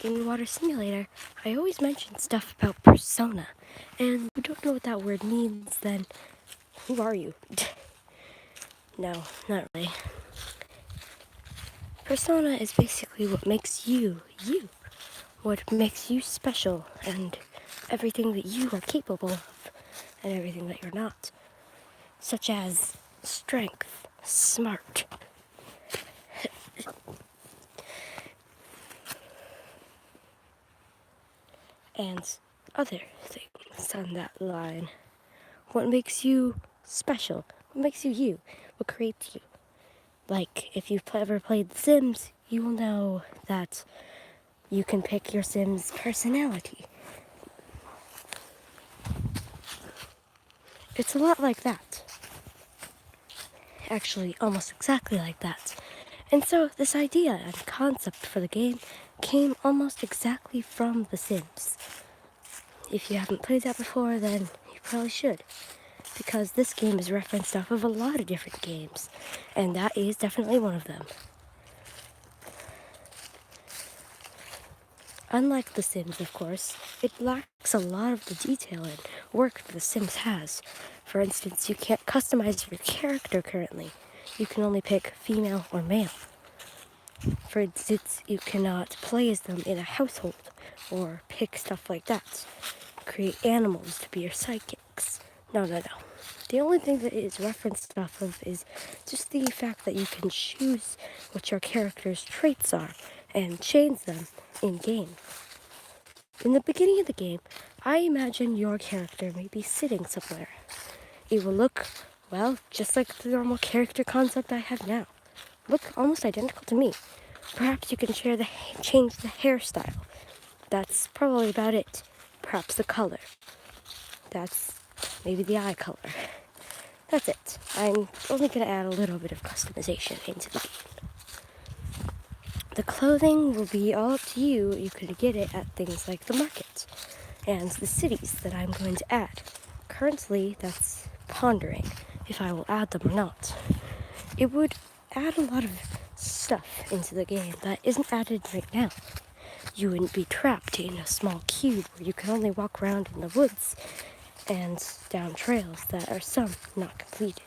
in Water Simulator, I always mention stuff about persona. And if you don't know what that word means, then who are you? No, not really. Persona is basically what makes you, you. What makes you special, and everything that you are capable of, and everything that you're not. Such as strength, smart, and other things on that line. What makes you special? What makes you you? What creates you? Like, if you've ever played The Sims, you will know that you can pick your Sim's personality. It's a lot like that. Actually, almost exactly like that. And so, this idea and concept for the game came almost exactly from The Sims. If you haven't played that before, then you probably should. Because this game is referenced off of a lot of different games, and that is definitely one of them. Unlike The Sims, of course, it lacks a lot of the detail and work that The Sims has. For instance, you can't customize your character currently. You can only pick female or male. For instance, you cannot play as them in a household, or pick stuff like that. Create animals to be your sidekicks. No. The only thing that is referenced off of is just the fact that you can choose what your character's traits are and change them in-game. In the beginning of the game, I imagine your character may be sitting somewhere. It will look, well, just like the normal character concept I have now. Look almost identical to me. Perhaps you can change the hairstyle. That's probably about it. Perhaps the color. That's maybe the eye color. That's it. I'm only going to add a little bit of customization into the game. The clothing will be all up to you. You can get it at things like the market and the cities that I'm going to add. Currently, that's pondering if I will add them or not. It would add a lot of stuff into the game that isn't added right now. You wouldn't be trapped in a small cube where you can only walk around in the woods and down trails that are some not completed.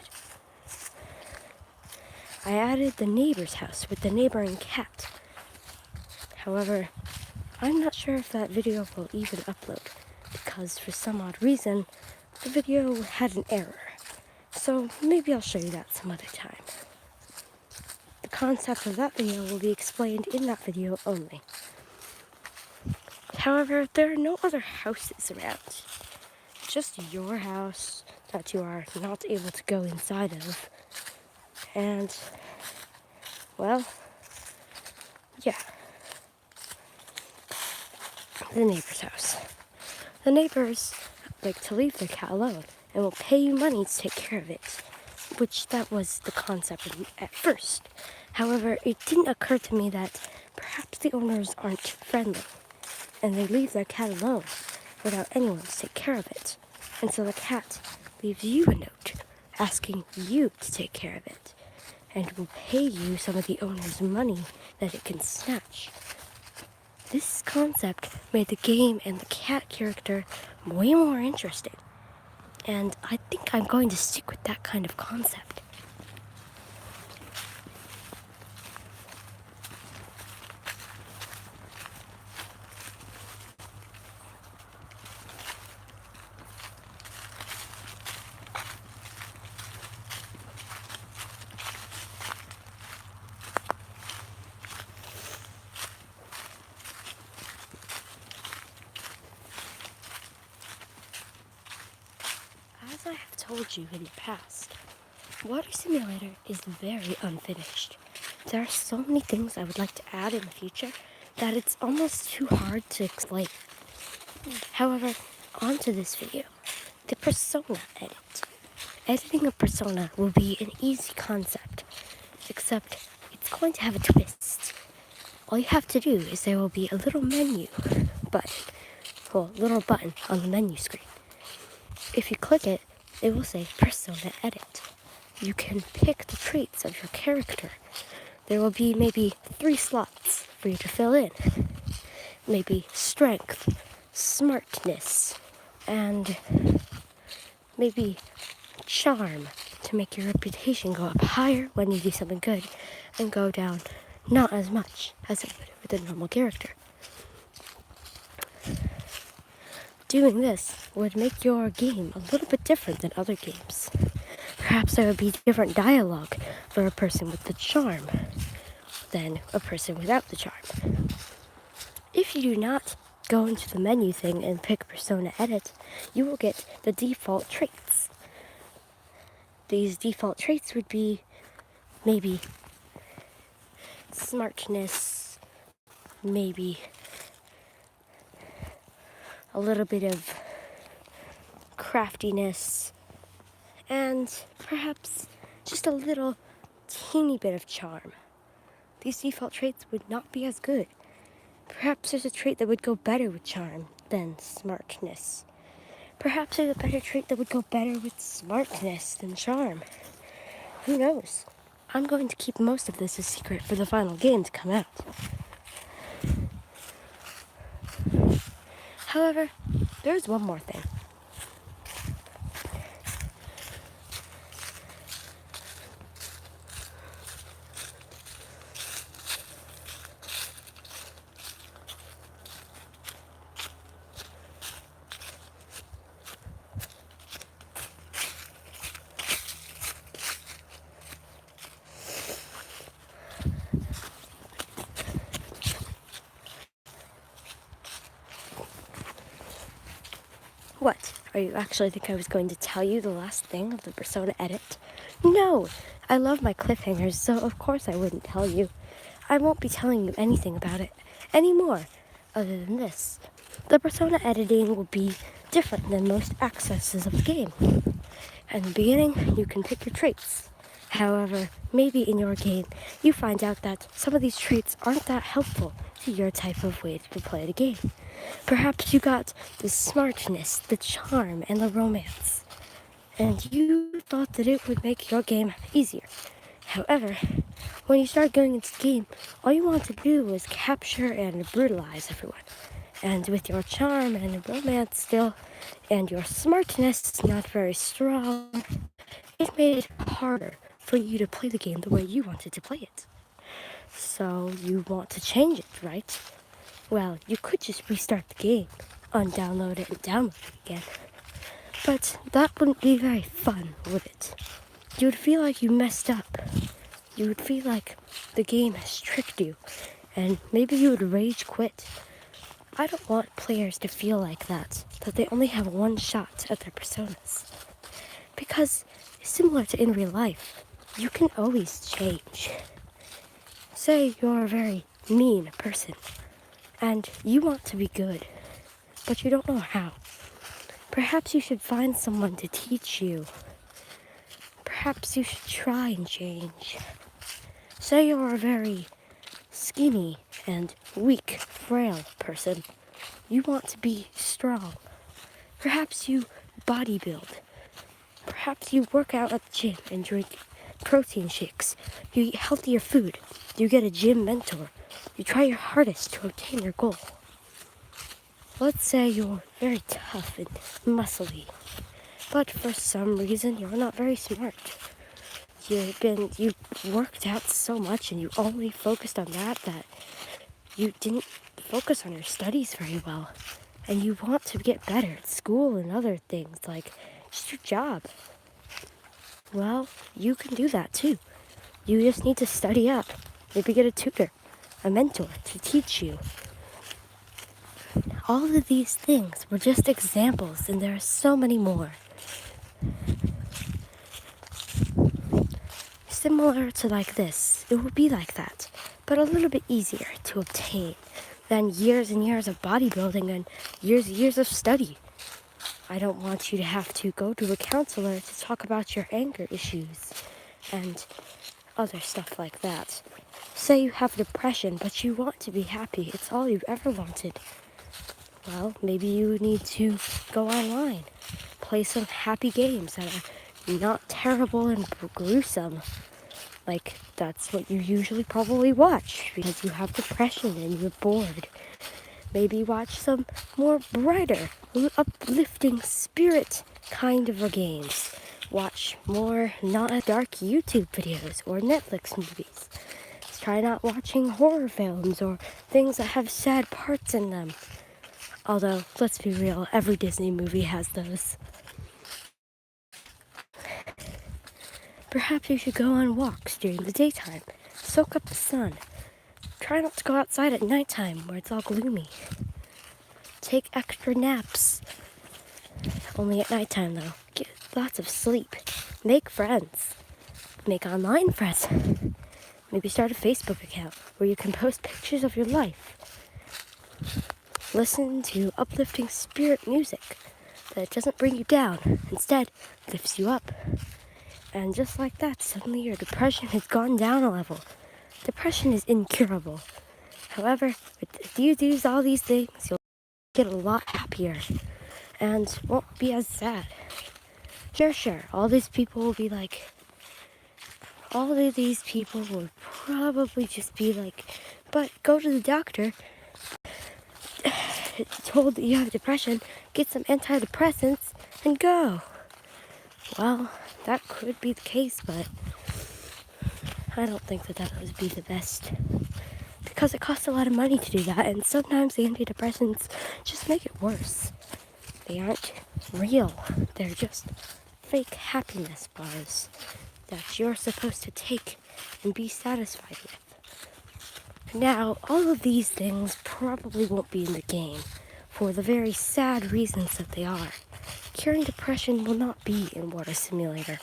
I added the neighbor's house with the neighboring cat. However, I'm not sure if that video will even upload, because for some odd reason, the video had an error. So maybe I'll show you that some other time. The concept of that video will be explained in that video only. However, there are no other houses around. Just your house that you are not able to go inside of. And, well, yeah. The neighbor's house. The neighbors like to leave their cat alone and will pay you money to take care of it, which that was the concept at first. However, it didn't occur to me that perhaps the owners aren't friendly and they leave their cat alone without anyone to take care of it. And so the cat leaves you a note asking you to take care of it and will pay you some of the owner's money that it can snatch. This concept made the game and the cat character way more interesting. And I think I'm going to stick with that kind of concept. As I have told you in the past, Water Simulator is very unfinished. There are so many things I would like to add in the future that it's almost too hard to explain. However, on to this video, the persona edit. Editing a persona will be an easy concept, except it's going to have a twist. All you have to do is there will be a little little button on the menu screen. If you click it, it will say Persona Edit. You can pick the traits of your character. There will be maybe 3 slots for you to fill in. maybe strength, smartness, and maybe charm to make your reputation go up higher when you do something good and go down not as much as it would with a normal character. Doing this would make your game a little bit different than other games. Perhaps there would be different dialogue for a person with the charm than a person without the charm. If you do not go into the menu thing and pick Persona Edit, you will get the default traits. These default traits would be maybe smartness, maybe a little bit of craftiness, and perhaps just a little teeny bit of charm. These default traits would not be as good. Perhaps there's a trait that would go better with charm than smartness. Perhaps there's a better trait that would go better with smartness than charm. Who knows? I'm going to keep most of this a secret for the final game to come out. However, there's one more thing. What? Are you actually think I was going to tell you the last thing of the Persona Edit? No! I love my cliffhangers, so of course I wouldn't tell you. I won't be telling you anything about it anymore, other than this. The Persona editing will be different than most accesses of the game. In the beginning, you can pick your traits. However, maybe in your game, you find out that some of these traits aren't that helpful to your type of way to play the game. Perhaps you got the smartness, the charm, and the romance, and you thought that it would make your game easier. However, when you start going into the game, all you want to do is capture and brutalize everyone. And with your charm and romance still, and your smartness not very strong, it made it harder for you to play the game the way you wanted to play it. So you want to change it, right? Well, you could just restart the game, undownload it and download it again. But that wouldn't be very fun, would it? You would feel like you messed up. You would feel like the game has tricked you, and maybe you would rage quit. I don't want players to feel like that they only have one shot at their personas. Because, similar to in real life, you can always change. Say you're a very mean person, and you want to be good, but you don't know how. Perhaps you should find someone to teach you. Perhaps you should try and change. Say you're a very skinny and weak, frail person. You want to be strong. Perhaps you bodybuild. Perhaps you work out at the gym and drink protein shakes. You eat healthier food. You get a gym mentor. You try your hardest to obtain your goal. Let's say you're very tough and muscly, but for some reason you're not very smart. You worked out so much and you only focused on that you didn't focus on your studies very well. And you want to get better at school and other things, like just your job. Well, you can do that too. You just need to study up. Maybe get a tutor, a mentor to teach you. All of these things were just examples, and there are so many more. Similar to like this, it will be like that, but a little bit easier to obtain than years and years of bodybuilding and years of study. I don't want you to have to go to a counselor to talk about your anger issues and other stuff like that. Say you have depression, but you want to be happy. It's all you've ever wanted. Well, maybe you need to go online, play some happy games that are not terrible and gruesome. Like, that's what you usually probably watch because you have depression and you're bored. Maybe watch some more brighter, uplifting spirit kind of games. Watch more not dark YouTube videos or Netflix movies. Try not watching horror films or things that have sad parts in them. Although, let's be real, every Disney movie has those. Perhaps you should go on walks during the daytime. Soak up the sun. Try not to go outside at nighttime where it's all gloomy. Take extra naps. Only at nighttime though. Get lots of sleep. Make friends. Make online friends. Maybe start a Facebook account where you can post pictures of your life. Listen to uplifting spirit music that doesn't bring you down. Instead, lifts you up. And just like that, suddenly your depression has gone down a level. Depression is incurable. However, if you do all these things, you'll get a lot happier and won't be as sad. Sure, all these people will be like, all of these people will probably just be like, but go to the doctor, told that you have depression, get some antidepressants, and go. Well, that could be the case, but I don't think that would be the best. Because it costs a lot of money to do that, and sometimes the antidepressants just make it worse. They aren't real. They're just fake happiness bars that you're supposed to take and be satisfied with. Now, all of these things probably won't be in the game for the very sad reasons that they are. Curing depression will not be in Water Simulator.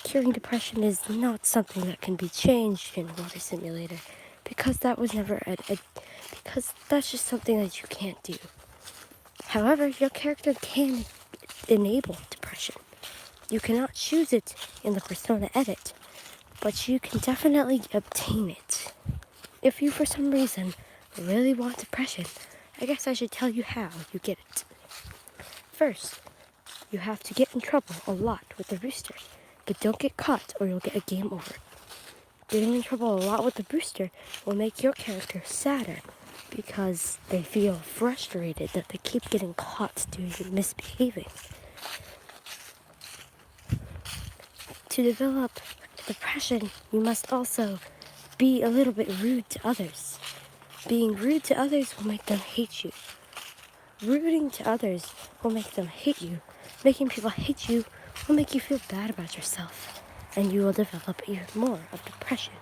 Curing depression is not something that can be changed in Water Simulator because that was never because that's just something that you can't do. However, your character can enable depression. You cannot choose it in the Persona edit, but you can definitely obtain it. If you, for some reason, really want depression, I guess I should tell you how you get it. First, you have to get in trouble a lot with the rooster, but don't get caught or you'll get a game over. Getting in trouble a lot with the rooster will make your character sadder because they feel frustrated that they keep getting caught doing misbehaving. To develop depression, you must also be a little bit rude to others. Being rude to others will make them hate you. Rooting to others will make them hate you. Making people hate you will make you feel bad about yourself, and you will develop even more of depression.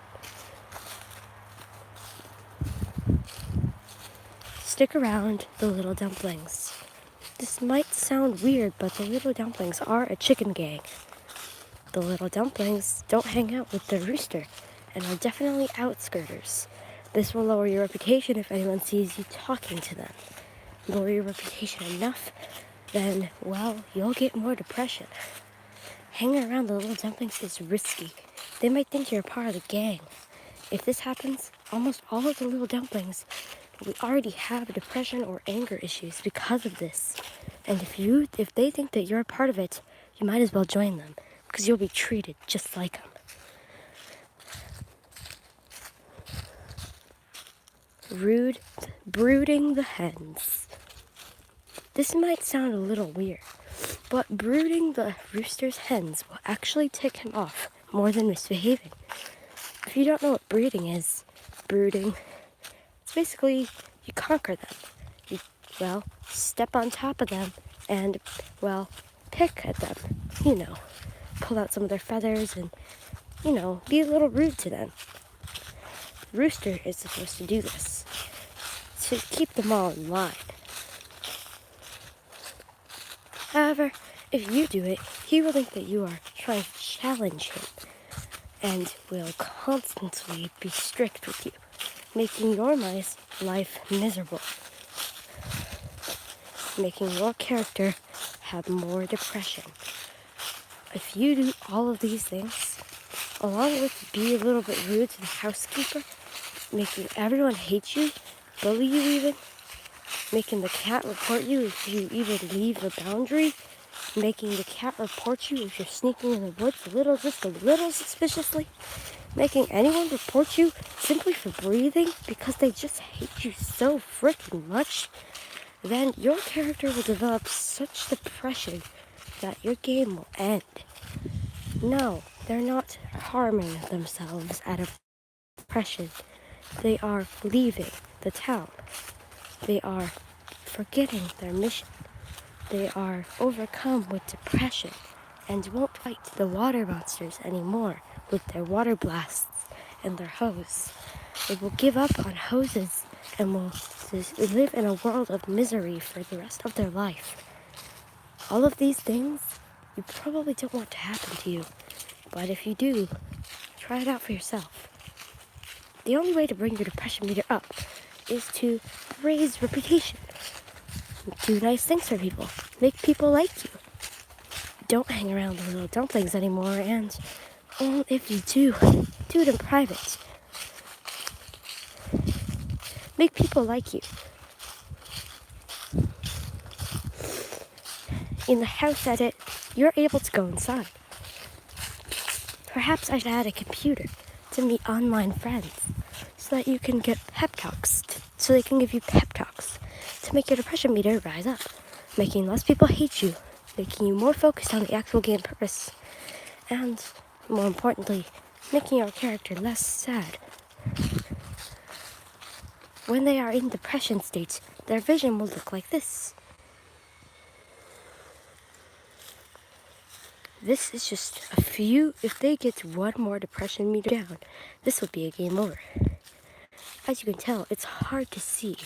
Stick around the Little Dumplings. This might sound weird, but the Little Dumplings are a chicken gang. The Little Dumplings don't hang out with the rooster and are definitely outskirters. This will lower your reputation if anyone sees you talking to them. Lower your reputation enough, then, well, you'll get more depression. Hanging around the Little Dumplings is risky. They might think you're a part of the gang. If this happens, almost all of the Little Dumplings will already have depression or anger issues because of this. And if they think that you're a part of it, you might as well join them, because you'll be treated just like them. Brooding the hens. This might sound a little weird, but brooding the rooster's hens will actually tick him off more than misbehaving. If you don't know what brooding is, it's basically you conquer them. You, step on top of them and, pick at them. Pull out some of their feathers and, be a little rude to them. Rooster is supposed to do this to keep them all in line. However, if you do it, he will think that you are trying to challenge him and will constantly be strict with you, making your life miserable, making your character have more depression. If you do all of these things, along with be a little bit rude to the housekeeper, making everyone hate you, bully you even, making the cat report you if you even leave the boundary, making the cat report you if you're sneaking in the woods just a little suspiciously, making anyone report you simply for breathing because they just hate you so freaking much, then your character will develop such depression that your game will end. No, they're not harming themselves out of depression. They are leaving the town. They are forgetting their mission. They are overcome with depression and won't fight the water monsters anymore with their water blasts and their hose. They will give up on hoses and will live in a world of misery for the rest of their life. All of these things you probably don't want to happen to you, but if you do, try it out for yourself. The only way to bring your depression meter up is to raise reputation. Do nice things for people. Make people like you. Don't hang around the little dumplings anymore, and if you do it in private. Make people like you. In the house edit, you're able to go inside. Perhaps I should add a computer to meet online friends so that you can get pep talks, so they can give you pep talks to make your depression meter rise up, making less people hate you, making you more focused on the actual game purpose, and, more importantly, making your character less sad. When they are in depression state, their vision will look like this. This is just a few. If they get one more depression meter down, this will be a game over. As you can tell, it's hard to see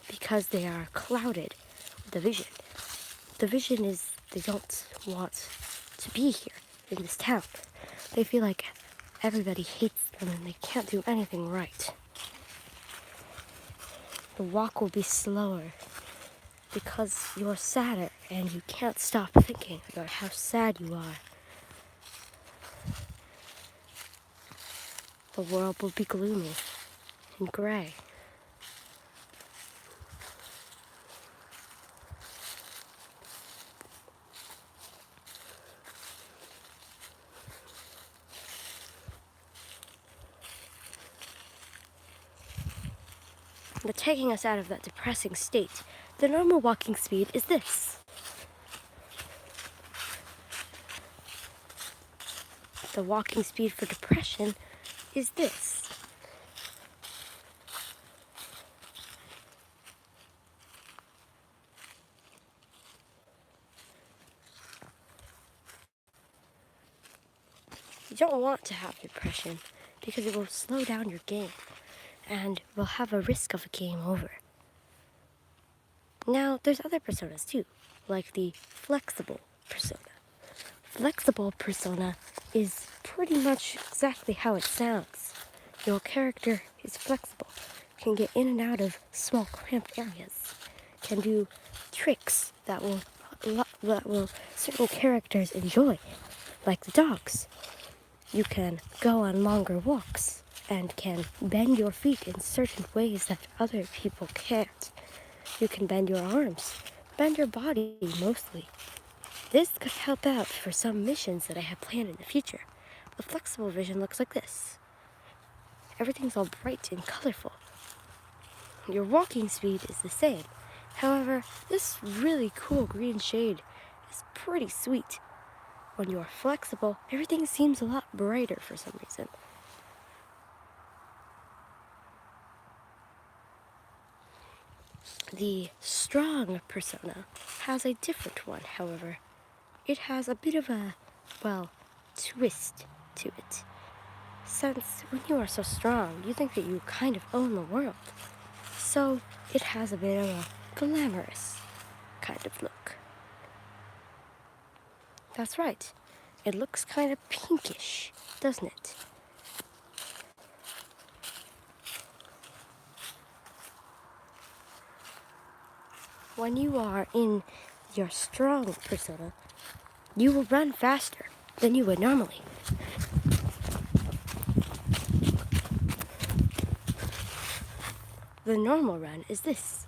because they are clouded with the vision. The vision is they don't want to be here in this town. They feel like everybody hates them and they can't do anything right. The walk will be slower because you're sadder and you can't stop thinking about how sad you are. The world will be gloomy and gray. But taking us out of that depressing state, the normal walking speed is this. The walking speed for depression is this. You don't want to have depression because it will slow down your game and will have a risk of a game over. Now, there's other personas too, like the flexible persona. Flexible persona is pretty much exactly how it sounds. Your character is flexible, can get in and out of small cramped areas, can do tricks that will certain characters enjoy, like the dogs. You can go on longer walks and can bend your feet in certain ways that other people can't. You can bend your arms, bend your body mostly. This could help out for some missions that I have planned in the future. The flexible vision looks like this. Everything's all bright and colorful. Your walking speed is the same. However, this really cool green shade is pretty sweet. When you are flexible, everything seems a lot brighter for some reason. The strong persona has a different one, however. It has a bit of a, twist to it. Since when you are so strong, you think that you kind of own the world. So it has a bit of a glamorous kind of look. That's right. It looks kind of pinkish, doesn't it? When you are in your strong persona, you will run faster than you would normally. The normal run is this.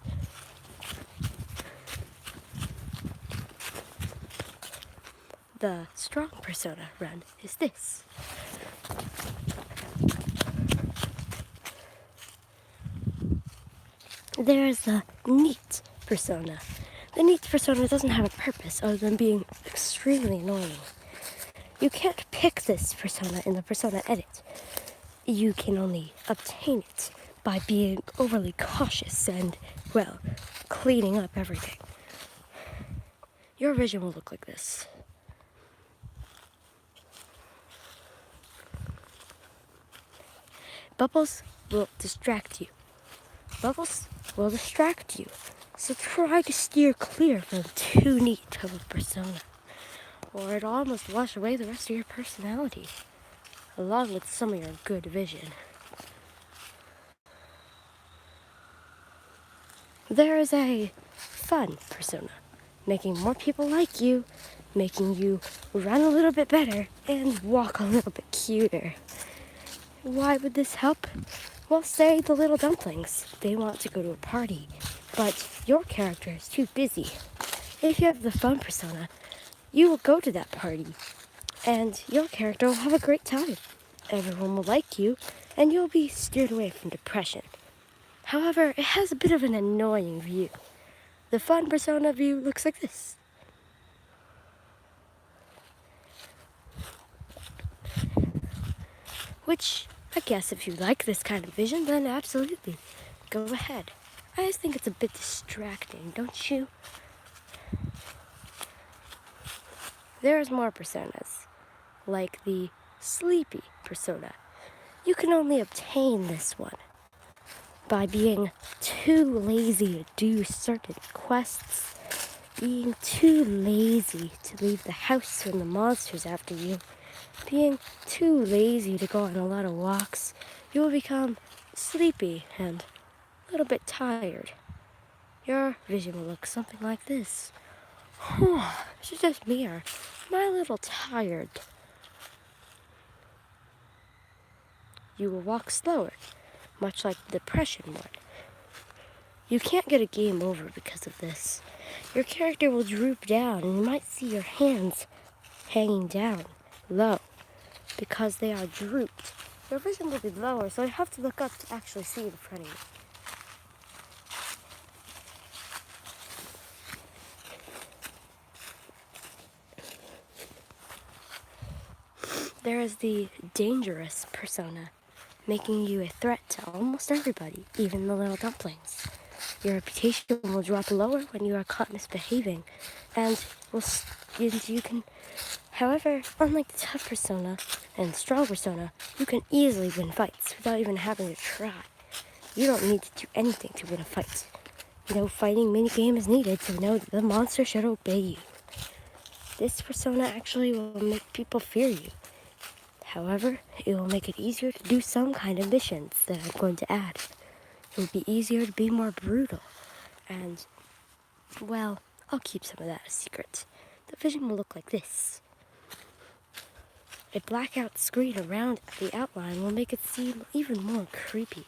The strong persona run is this. There's the neat persona. The neat persona doesn't have a purpose other than being extremely annoying. You can't pick this persona in the persona edit. You can only obtain it by being overly cautious and, well, cleaning up everything. Your vision will look like this. Bubbles will distract you. Bubbles will distract you. So try to steer clear from too neat of a persona, or it'll almost wash away the rest of your personality, along with some of your good vision. There is a fun persona, making more people like you, making you run a little bit better, and walk a little bit cuter. Why would this help? Well, say the little dumplings. They want to go to a party, but your character is too busy. If you have the fun persona, you will go to that party, and your character will have a great time. Everyone will like you, and you'll be steered away from depression. However, it has a bit of an annoying view. The fun persona view looks like this. Which, I guess if you like this kind of vision, then absolutely, go ahead. I just think it's a bit distracting, don't you? There's more personas, like the sleepy persona. You can only obtain this one by being too lazy to do certain quests, being too lazy to leave the house when the monster's after you, being too lazy to go on a lot of walks. You will become sleepy and a little bit tired. Your vision will look something like this. It's just me, or am I a little tired? You will walk slower, much like the depression one. You can't get a game over because of this. Your character will droop down, and you might see your hands hanging down low because they are drooped. Your vision will be lower, so you have to look up to actually see in front of you. There is the dangerous persona, making you a threat to almost everybody, even the little dumplings. Your reputation will drop lower when you are caught misbehaving, and you can. However, unlike the tough persona and strong persona, you can easily win fights without even having to try. You don't need to do anything to win a fight. No fighting minigame is needed to know that the monster should obey you. This persona actually will make people fear you. However, it will make it easier to do some kind of missions that I'm going to add. It will be easier to be more brutal. And, well, I'll keep some of that a secret. The vision will look like this. A blackout screen around the outline will make it seem even more creepy,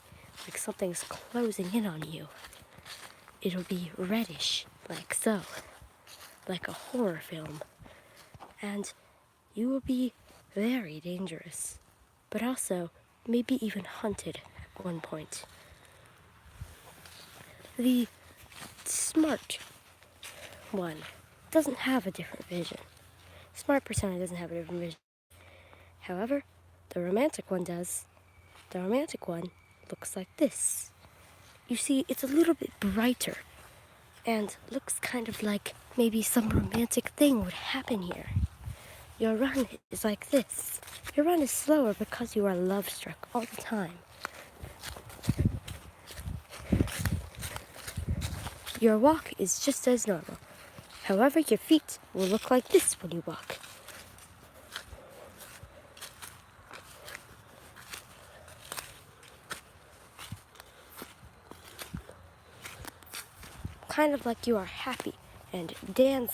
like something's closing in on you. It'll be reddish, like so, like a horror film. And you will be very dangerous, but also maybe even hunted at one point. The smart one doesn't have a different vision. Smart persona doesn't have a different vision. However, the romantic one does. The romantic one looks like this. You see, it's a little bit brighter and looks kind of like maybe some romantic thing would happen here. Your run is like this. Your run is slower because you are love-struck all the time. Your walk is just as normal. However, your feet will look like this when you walk. Kind of like you are happy and dance